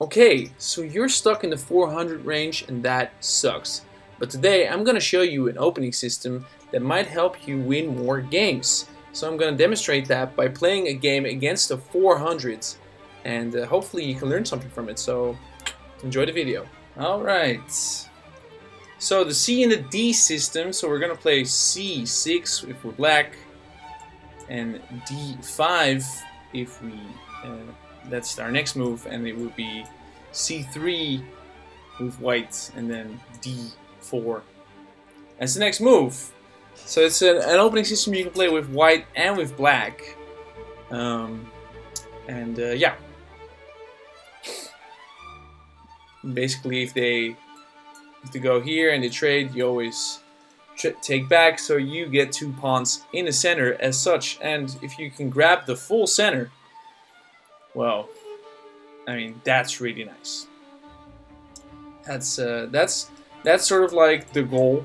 Okay, so you're stuck in the 400 range and that sucks. But today I'm going to show you an opening system that might help you win more games. So I'm going to demonstrate that by playing a game against the 400s, and hopefully you can learn something from it. So enjoy the video. Alright, so the C and the D system, so we're going to play C6 if we're black, and D5 if we that's our next move, and it would be C3 with white, and then D4 as the next move. So it's an opening system you can play with white and with black. Yeah. Basically, if they go here and they trade, you always take back, so you get 2 pawns in the center as such. And if you can grab the full center, well, I mean, that's really nice. That's sort of like the goal.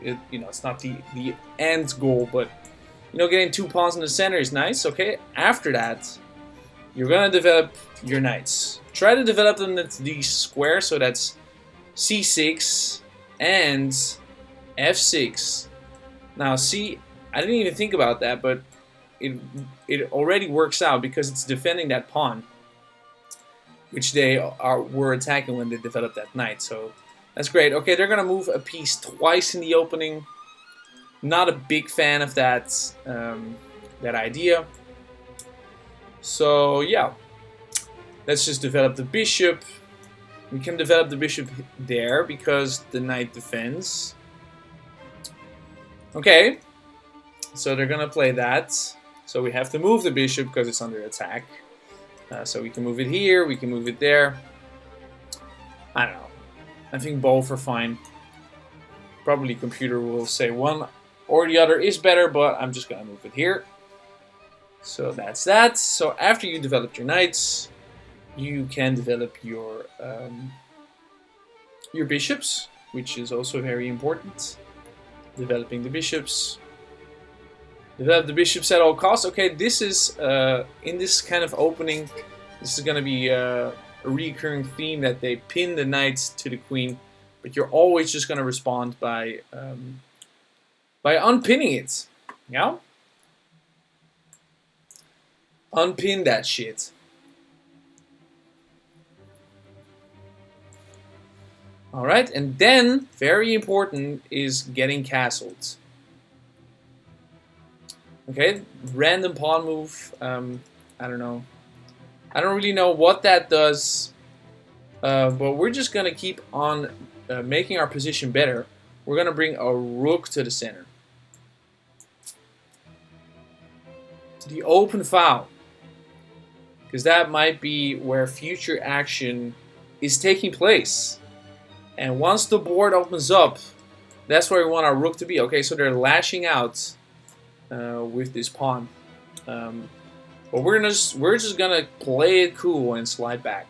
It's not the end goal, but getting 2 pawns in the center is nice. Okay, after that, you're gonna develop your knights. Try to develop them into these squares, so that's C6 and F6. Now, see, I didn't even think about that, but it already works out because it's defending that pawn, which they were attacking when they developed that knight. So that's great. Okay, they're gonna move a piece twice in the opening. Not a big fan of that that idea. So yeah, let's just develop the bishop. We can develop the bishop there because the knight defends. Okay, so they're gonna play that. So we have to move the bishop because it's under attack. So we can move it here, we can move it there. I don't know. I think both are fine. Probably computer will say one or the other is better, but I'm just gonna move it here. So that's that. So after you develop your knights, you can develop your bishops, which is also very important. Developing the bishops. Develop the bishops at all costs. Okay, this is, in this kind of opening, this is going to be a recurring theme that they pin the knights to the queen, but you're always just going to respond by unpinning it. Yeah? Unpin that shit. Alright, and then, very important, is getting castled. Okay, random pawn move. I don't know. I don't really know what that does, but we're just gonna keep on making our position better. We're gonna bring a rook to the center. To the open file, because that might be where future action is taking place. And once the board opens up, that's where we want our rook to be. Okay, so they're lashing out with this pawn, but we're just gonna play it cool and slide back.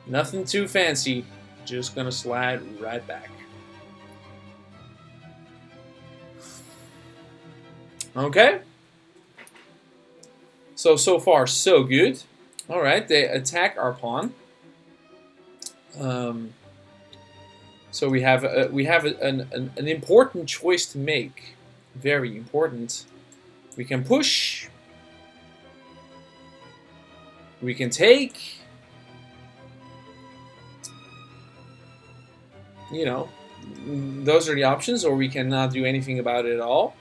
Nothing too fancy, just gonna slide right back. Okay, so far so good. All right, they attack our pawn. So we have an important choice to make. Very important. We can push. We can take. Those are the options, or we cannot do anything about it at all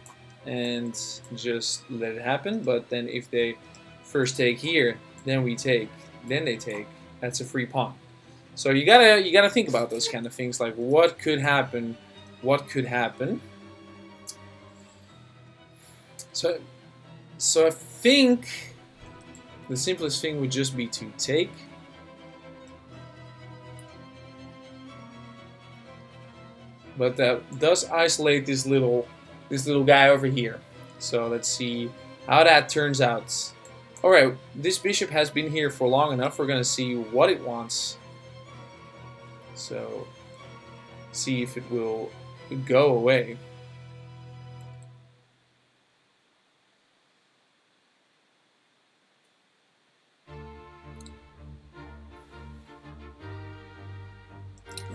and just let it happen. But then if they first take here, then we take, then they take, that's a free pawn. So you gotta think about those kind of things, like what could happen, what could happen. So I think the simplest thing would just be to take. But that does isolate this little guy over here. So let's see how that turns out. Alright, this bishop has been here for long enough. We're gonna see what it wants. So see if it will go away.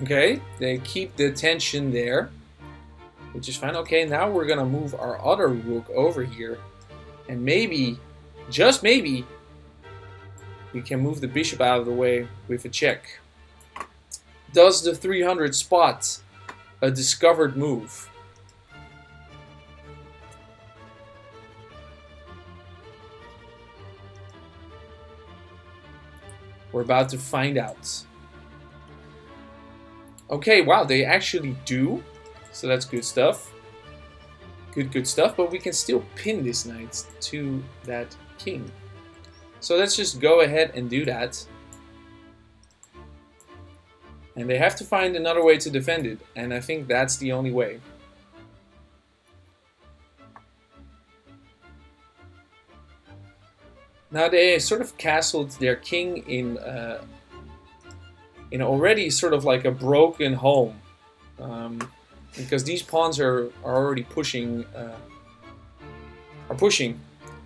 Okay, they keep the tension there, which is fine. Okay, now we're gonna move our other rook over here, and maybe, just maybe, we can move the bishop out of the way with a check. Does the 300 spot a discovered move? We're about to find out. Okay, wow, they actually do. So that's good stuff. Good stuff, but we can still pin this knight to that king. So let's just go ahead and do that. And they have to find another way to defend it, and I think that's the only way. Now they sort of castled their king in already sort of like a broken home, because these pawns are already pushing.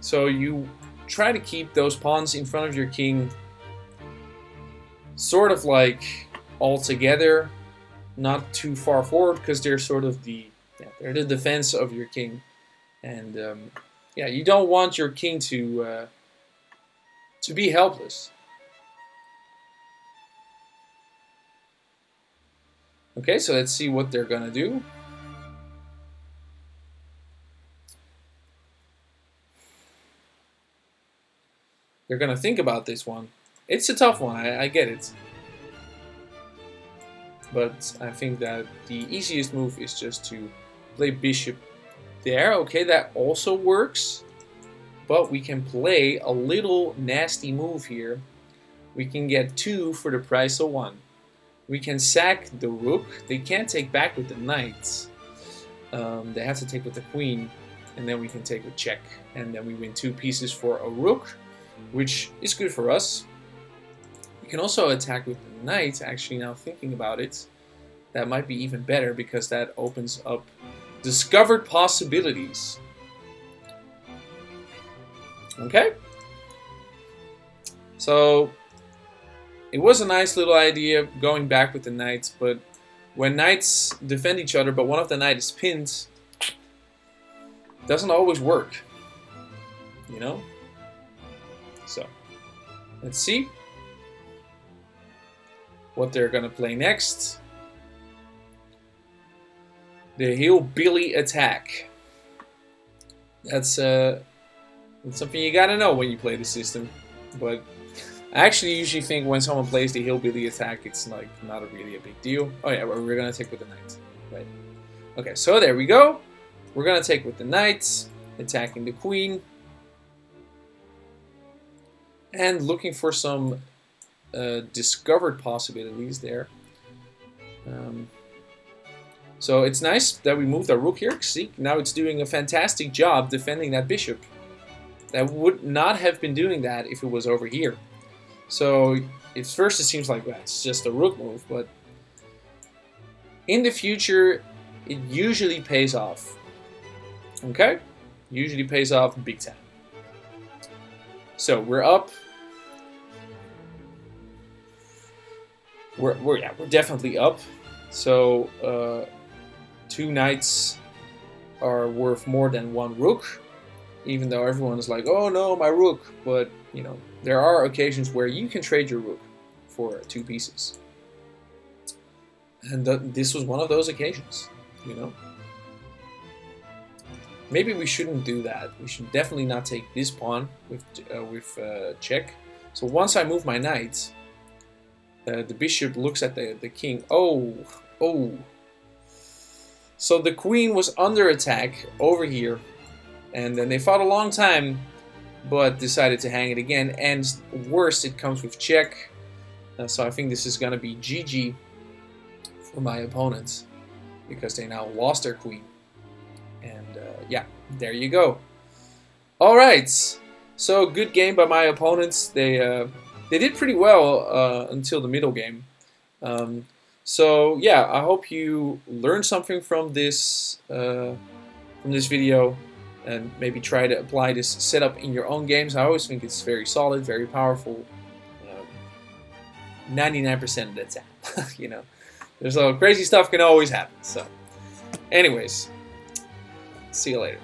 So you try to keep those pawns in front of your king, sort of like all together, not too far forward, because they're sort of they're the defense of your king, and yeah, you don't want your king to be helpless. Okay, so let's see what they're gonna do. They're gonna think about this one. It's a tough one, I get it. But I think that the easiest move is just to play bishop there. Okay, that also works. But we can play a little nasty move here. We can get 2 for the price of 1. We can sack the rook. They can't take back with the knights. They have to take with the queen. And then we can take a check. And then we win 2 pieces for a rook, which is good for us. We can also attack with the knight. Actually, now thinking about it, that might be even better, because that opens up discovered possibilities. Okay, so it was a nice little idea going back with the knights, but when knights defend each other but one of the knights is pinned, it doesn't always work, you know? So let's see what they're gonna play next. The hillbilly attack. That's something you gotta know when you play the system. But I actually usually think when someone plays the hillbilly attack, it's like not really a big deal. Oh yeah, we're gonna take with the knight, right? Okay, so there we go. We're gonna take with the knights, attacking the queen, and looking for some discovered possibilities there. So it's nice that we moved our rook here. See, now it's doing a fantastic job defending that bishop. That would not have been doing that if it was over here. So at first it seems like, well, it's just a rook move, but in the future it usually pays off. Okay? Usually pays off big time. So we're up. We're definitely up. So 2 knights are worth more than 1 rook, even though everyone is like, oh no, my rook. But you know, there are occasions where you can trade your rook for 2 pieces, and this was one of those occasions. You know, maybe we shouldn't do that. We should definitely not take this pawn with check. So once I move my knight, the bishop looks at the king. Oh. So the queen was under attack over here, and then they fought a long time, but decided to hang it again. And worse, it comes with check. So I think this is gonna be GG for my opponents, because they now lost their queen. And yeah, there you go. All right, so good game by my opponents. They did pretty well until the middle game. So yeah, I hope you learned something from this video, and maybe try to apply this setup in your own games. I always think it's very solid, very powerful. 99% of the time, you know. There's crazy stuff can always happen. So, anyways, see you later.